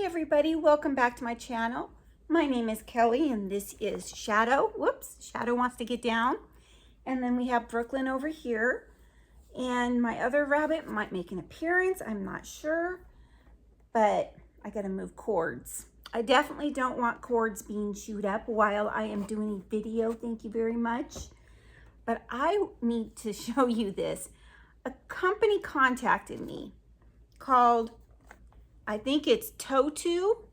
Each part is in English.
everybody, welcome back to my channel. My name is Kelly and this is Shadow. Whoops, Shadow wants to get down. And then we have Brooklyn over here. And my other rabbit might make an appearance, I'm not sure. But I gotta move cords. I definitely don't want cords being chewed up while I am doing a video, thank you very much. But I need to show you this. A company contacted me called, I think it's Totwoo.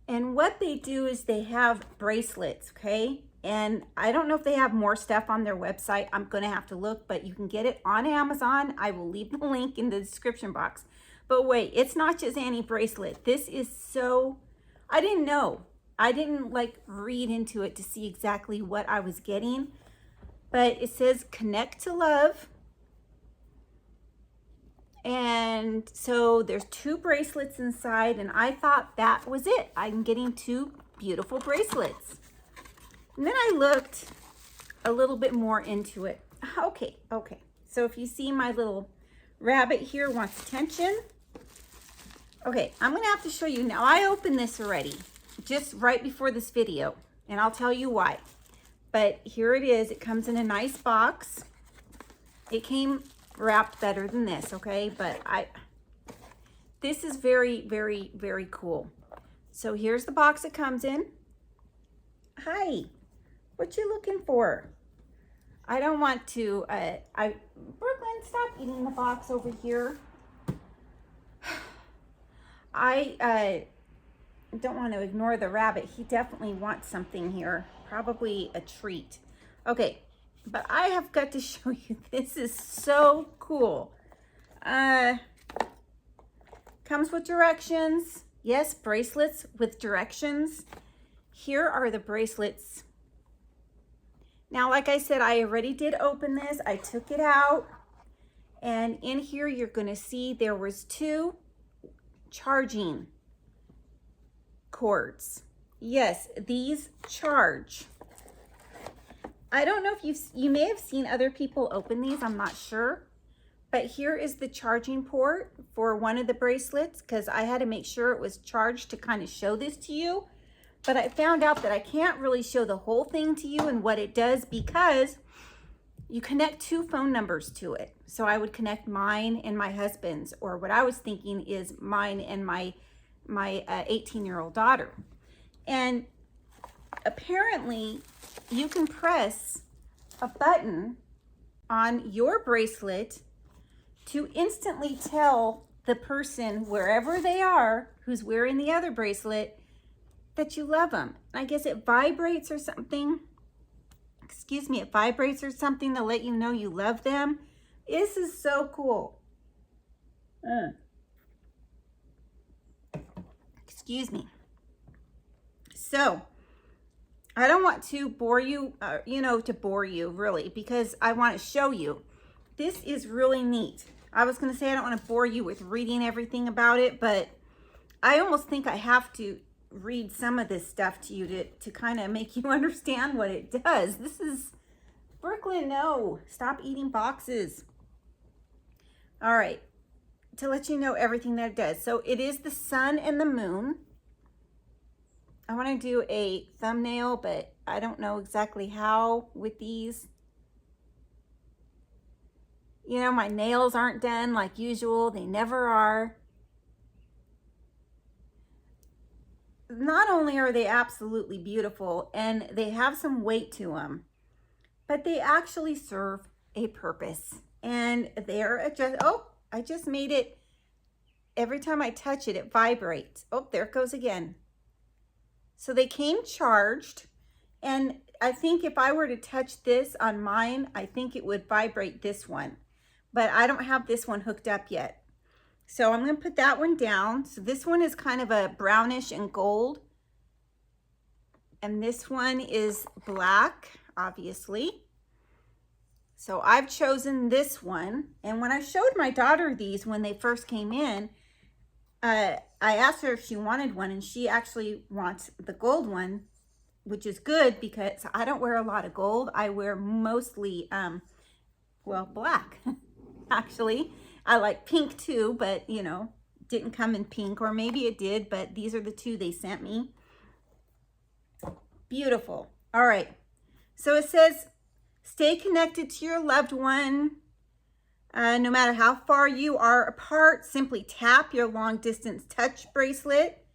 And what they do is they have bracelets, okay? And I don't know if they have more stuff on their website. I'm gonna have to look, but you can get it on Amazon. I will leave the link in the description box. But wait, it's not just any bracelet. This is so, I didn't know. I didn't like read into it to see exactly what I was getting. But it says connect to love. And so there's 2 bracelets inside and I thought that was it. I'm getting 2 beautiful bracelets. And then I looked a little bit more into it. Okay. So if you see my little rabbit here wants attention. Okay, I'm gonna have to show you now. I opened this already, just right before this video, and I'll tell you why. But here it is. It comes in a nice box. It came wrapped better than this, okay? But this is very, very, very cool. So here's the box it comes in. Hi, what you looking for? I don't want to, Brooklyn, stop eating the box over here. I don't want to ignore the rabbit. He definitely wants something here, probably a treat. Okay. But I have got to show you, this is so cool. Comes with directions. Yes, bracelets with directions. Here are the bracelets. Now, like I said, I already did open this. I took it out. And in here, you're going to see there was 2 charging cords. Yes, these charge. I don't know if you may have seen other people open these, I'm not sure. But here is the charging port for one of the bracelets because I had to make sure it was charged to kind of show this to you. But I found out that I can't really show the whole thing to you and what it does because you connect 2 phone numbers to it. So I would connect mine and my husband's, or what I was thinking is mine and my 18-year-old daughter. And apparently you can press a button on your bracelet to instantly tell the person wherever they are who's wearing the other bracelet that you love them. I guess it vibrates or something. Excuse me, it vibrates or something to let you know you love them. This is so cool. Excuse me. So, I don't want to bore you, really, because I want to show you. This is really neat. I was going to say I don't want to bore you with reading everything about it, but I almost think I have to read some of this stuff to you to kind of make you understand what it does. This is, Brooklyn, no, stop eating boxes. All right, to let you know everything that it does. So it is the sun and the moon. I want to do a thumbnail, but I don't know exactly how with these. You know, my nails aren't done like usual. They never are. Not only are they absolutely beautiful and they have some weight to them, but they actually serve a purpose. And they're just, oh, I just made it. Every time I touch it, it vibrates. Oh, there it goes again. So they came charged, and I think if I were to touch this on mine, I think it would vibrate this one. But I don't have this one hooked up yet. So I'm going to put that one down. So this one is kind of a brownish and gold. And this one is black, obviously. So I've chosen this one. And when I showed my daughter these when they first came in, I asked her if she wanted one, and she actually wants the gold one, which is good because I don't wear a lot of gold. I wear mostly, well, black, actually. I like pink too, but you know, didn't come in pink, or maybe it did, but these are the two they sent me. Beautiful. All right. So it says, stay connected to your loved one. No matter how far you are apart, simply tap your long distance touch bracelet,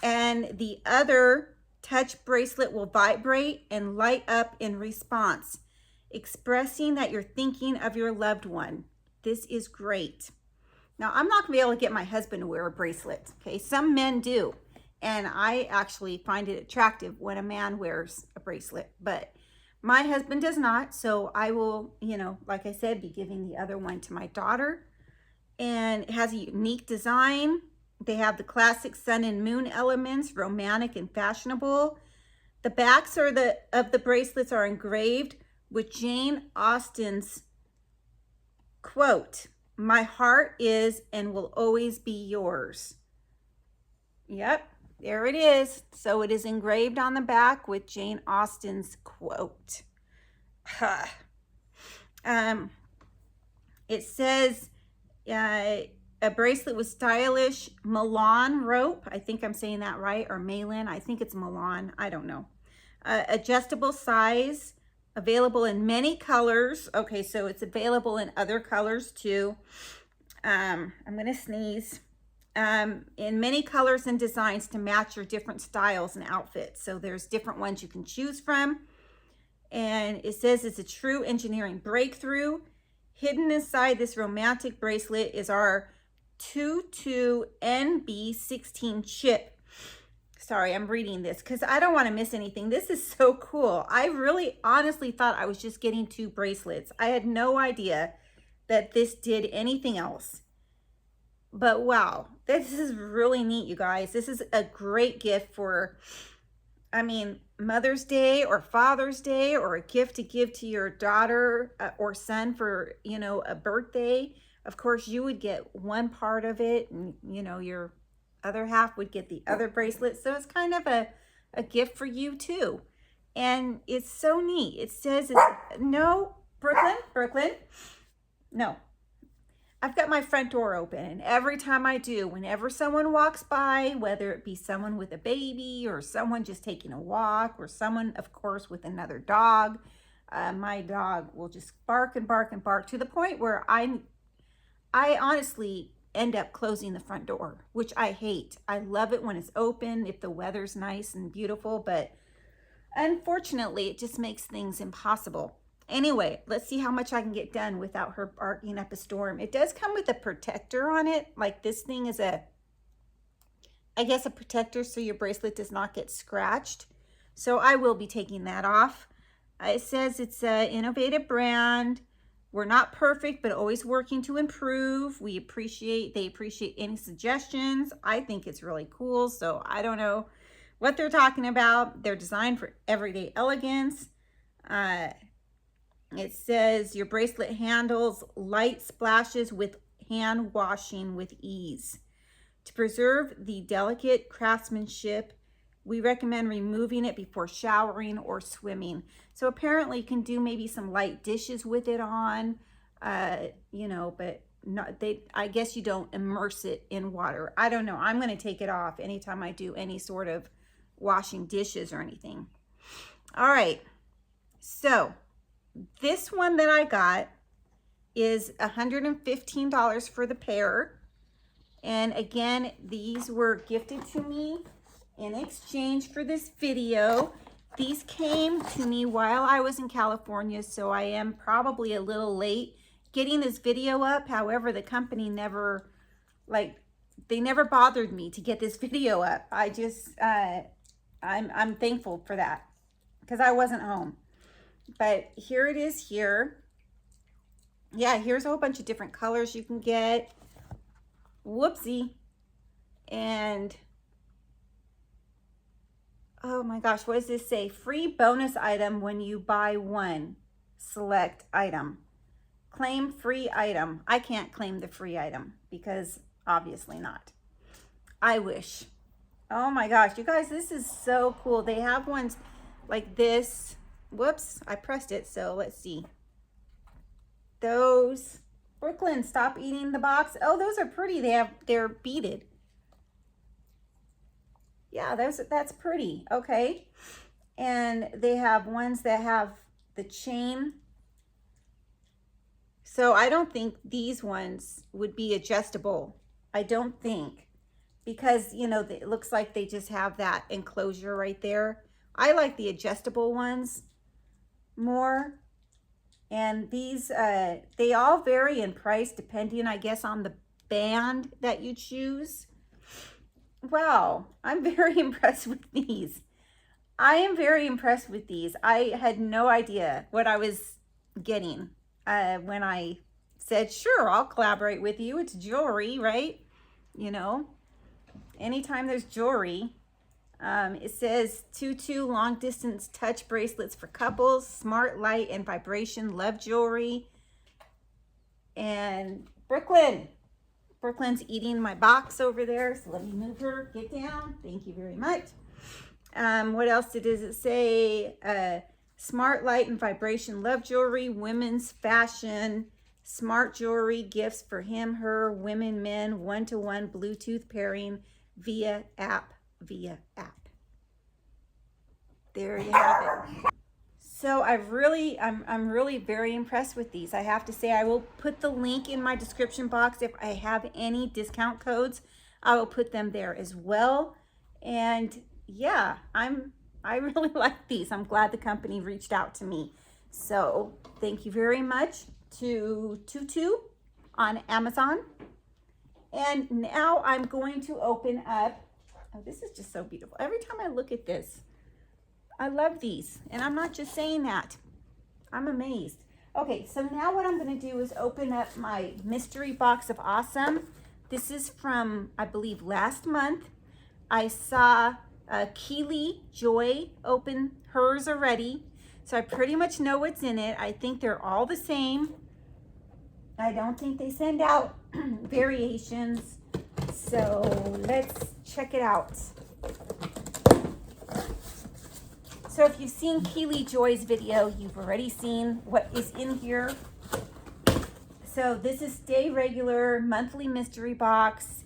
and the other touch bracelet will vibrate and light up in response, expressing that you're thinking of your loved one. This is great. Now, I'm not gonna be able to get my husband to wear a bracelet, okay? Some men do, and I actually find it attractive when a man wears a bracelet, but my husband does not, so I will, you know, like I said, be giving the other one to my daughter. And it has a unique design. They have the classic sun and moon elements, romantic and fashionable. The backs of the bracelets are engraved with Jane Austen's quote, "My heart is and will always be yours." Yep. There it is. So it is engraved on the back with Jane Austen's quote. It says a bracelet with stylish Milan rope. I think I'm saying that right, or Malin. I think it's Milan. I don't know. Adjustable size, available in many colors. Okay, so it's available in other colors too. I'm going to sneeze. In many colors and designs to match your different styles and outfits. So there's different ones you can choose from. And it says it's a true engineering breakthrough. Hidden inside this romantic bracelet is our Totwoo NB16 chip. Sorry, I'm reading this because I don't want to miss anything. This is so cool. I really honestly thought I was just getting 2 bracelets. I had no idea that this did anything else. But wow, this is really neat, you guys. This is a great gift for, I mean, Mother's Day or Father's Day, or a gift to give to your daughter or son for, you know, a birthday. Of course, you would get one part of it, and, you know, your other half would get the other bracelet. So it's kind of a gift for you too. And it's so neat. It says, no, Brooklyn, no. I've got my front door open, and every time I do, whenever someone walks by, whether it be someone with a baby or someone just taking a walk or someone, of course, with another dog, my dog will just bark and bark and bark to the point where I honestly end up closing the front door, which I hate. I love it when it's open, if the weather's nice and beautiful, but unfortunately, it just makes things impossible. Anyway, let's see how much I can get done without her barking up a storm. It does come with a protector on it. Like, this thing is I guess a protector so your bracelet does not get scratched. So I will be taking that off. It says it's an innovative brand. We're not perfect, but always working to improve. They appreciate any suggestions. I think it's really cool. So I don't know what they're talking about. They're designed for everyday elegance. It says your bracelet handles light splashes with hand washing with ease. To preserve the delicate craftsmanship, we recommend removing it before showering or swimming. So apparently you can do maybe some light dishes with it on, you know, but I guess you don't immerse it in water. I don't know. I'm going to take it off anytime I do any sort of washing dishes or anything. All right. So this one that I got is $115 for the pair. And again, these were gifted to me in exchange for this video. These came to me while I was in California, so I am probably a little late getting this video up. However, the company never, they never bothered me to get this video up. I just, I'm thankful for that because I wasn't home. But here it is here. Yeah, here's a whole bunch of different colors you can get. Whoopsie. And oh my gosh, what does this say? Free bonus item when you buy one select item. Claim free item. I can't claim the free item because obviously not. I wish. Oh my gosh, you guys, this is so cool. They have ones like this. Whoops, I pressed it, so let's see. Those, Brooklyn, stop eating the box. Oh, those are pretty. They're beaded. Yeah, that's pretty. Okay. And they have ones that have the chain. So I don't think these ones would be adjustable. I don't think, because, you know, it looks like they just have that enclosure right there. I like the adjustable ones more. And these, they all vary in price depending, I guess, on the band that you choose. Wow, I'm very impressed with these. I am very impressed with these. I had no idea what I was getting when I said, sure, I'll collaborate with you. It's jewelry, right? You know, anytime there's jewelry. It says Totwoo long distance touch bracelets for couples, smart light and vibration love jewelry. And Brooklyn's eating my box over there, so let me move her. Get down. Thank you very much. What else does it say? Smart light and vibration love jewelry, women's fashion, smart jewelry, gifts for him, her, women, men, one-to-one Bluetooth pairing via app. There you have it. So I'm really very impressed with these. I have to say, I will put the link in my description box. If I have any discount codes, I will put them there as well. And yeah, I really like these. I'm glad the company reached out to me. So thank you very much to Totwoo on Amazon. And now I'm going to open up. Oh, this is just so beautiful. Every time I look at this, I love these. And I'm not just saying that. I'm amazed. Okay, so now what I'm going to do is open up my mystery box of awesome. This is from, I believe, last month. I saw Keely Joy open hers already. So I pretty much know what's in it. I think they're all the same. I don't think they send out variations. So let's check it out. So if you've seen Keely Joy's video, you've already seen what is in here. So this is Stay Regular Monthly Mystery Box.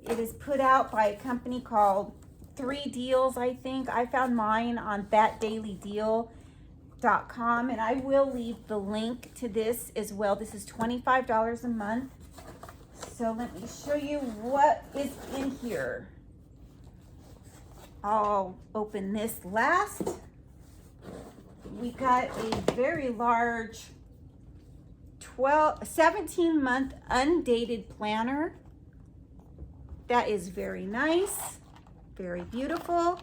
It is put out by a company called 3 Deals, I think. I found mine on thatdailydeal.com, and I will leave the link to this as well. This is $25 a month. So let me show you what is in here. I'll open this last. We got a very large 17-month undated planner. That is very nice, very beautiful.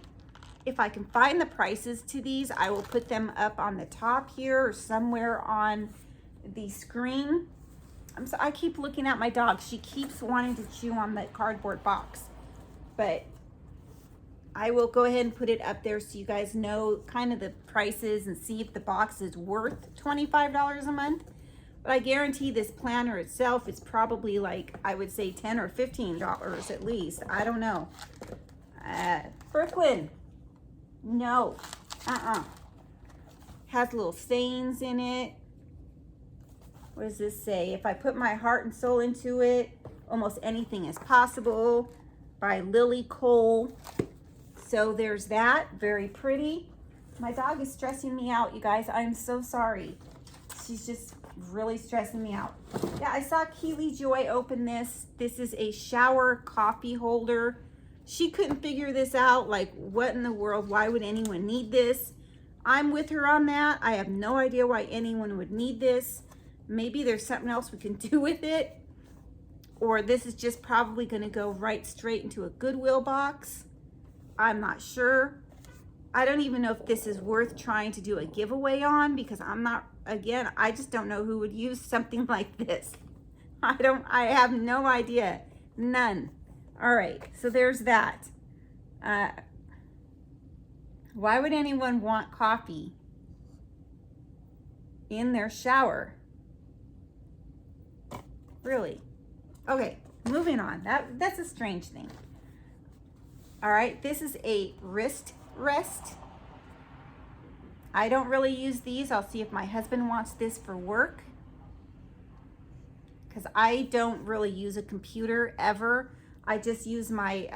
If I can find the prices to these, I will put them up on the top here or somewhere on the screen. I keep looking at my dog. She keeps wanting to chew on the cardboard box, but I will go ahead and put it up there so you guys know kind of the prices and see if the box is worth $25 a month. But I guarantee this planner itself is probably, like, I would say $10 or $15 at least. I don't know. Brooklyn, no, has little sayings in it. What does this say? If I put my heart and soul into it, almost anything is possible, by Lily Cole. So there's that, very pretty. My dog is stressing me out, you guys. I'm so sorry. She's just really stressing me out. Yeah, I saw Keely Joy open this. This is a shower coffee holder. She couldn't figure this out. Like, what in the world? Why would anyone need this? I'm with her on that. I have no idea why anyone would need this. Maybe there's something else we can do with it. Or this is just probably going to go right straight into a Goodwill box. I'm not sure. I don't even know if this is worth trying to do a giveaway on, because I'm not, again, I just don't know who would use something like this. I have no idea. None. All right, so there's that. Why would anyone want coffee in their shower? Really? Okay, moving on. That's a strange thing. All right, this is a wrist rest. I don't really use these. I'll see if my husband wants this for work, because I don't really use a computer ever. I just use my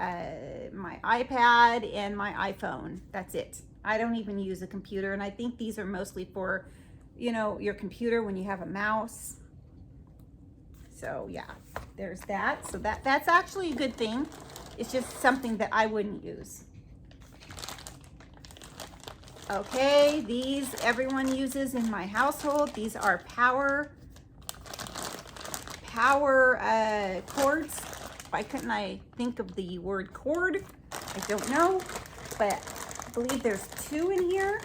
my iPad and my iPhone. That's it. I don't even use a computer, and I think these are mostly for, you know, your computer when you have a mouse. So yeah, there's that. So that's actually a good thing. It's just something that I wouldn't use. Okay, these everyone uses in my household. These are power cords. Why couldn't I think of the word cord? I don't know, but I believe there's 2 in here.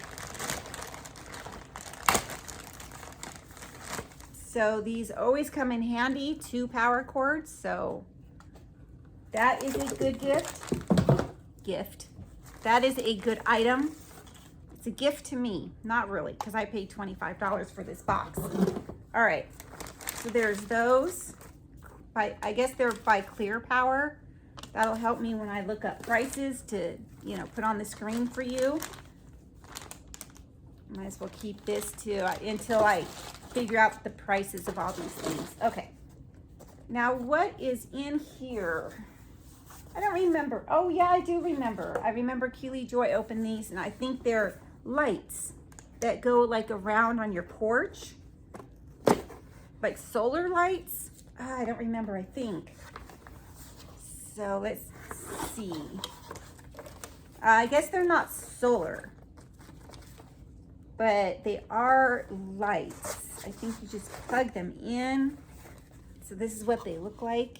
So these always come in handy, 2 power cords. So that is a good gift. That is a good item. It's a gift to me. Not really, because I paid $25 for this box. All right, so there's those. I guess they're by Clear Power. That'll help me when I look up prices to, you know, put on the screen for you. Might as well keep this too until I figure out the prices of all these things. Okay, now what is in here? I don't remember. Oh yeah, I do remember. I remember Keely Joy opened these, and I think they're lights that go like around on your porch, like solar lights. I don't remember, I think. So let's see. I guess they're not solar, but they are lights. I think you just plug them in. So this is what they look like.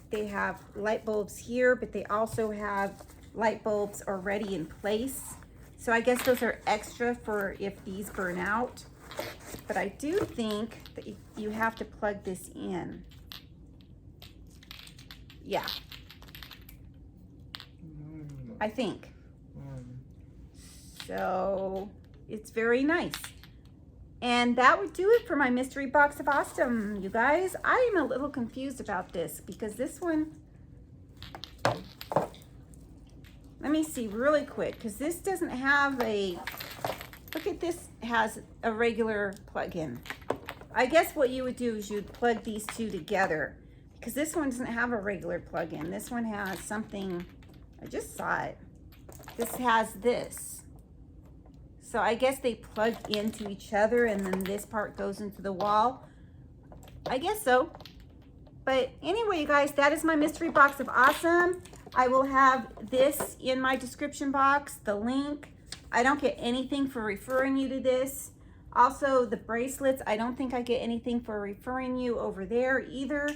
They have light bulbs here, but they also have light bulbs already in place. So I guess those are extra for if these burn out. But I do think that you have to plug this in. Yeah. I think. So it's very nice. And that would do it for my mystery box of awesome, you guys. I am a little confused about this because this one, let me see really quick, because this doesn't have a, look at this, has a regular plug-in. I guess what you would do is you'd plug these 2 together, because this one doesn't have a regular plug-in. This one has something, I just saw it. This has this. So I guess they plug into each other, and then this part goes into the wall. I guess so. But anyway, you guys, that is my mystery box of awesome. I will have this in my description box, the link. I don't get anything for referring you to this. Also, the bracelets, I don't think I get anything for referring you over there either.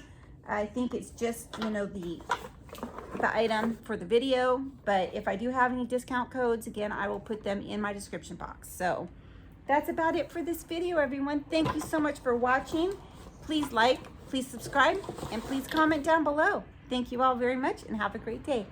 I think it's just, you know, the item for the video. But if I do have any discount codes, again, I will put them in my description box. So that's about it for this video, everyone. Thank you so much for watching. Please like, please subscribe, and please comment down below. Thank you all very much, and have a great day.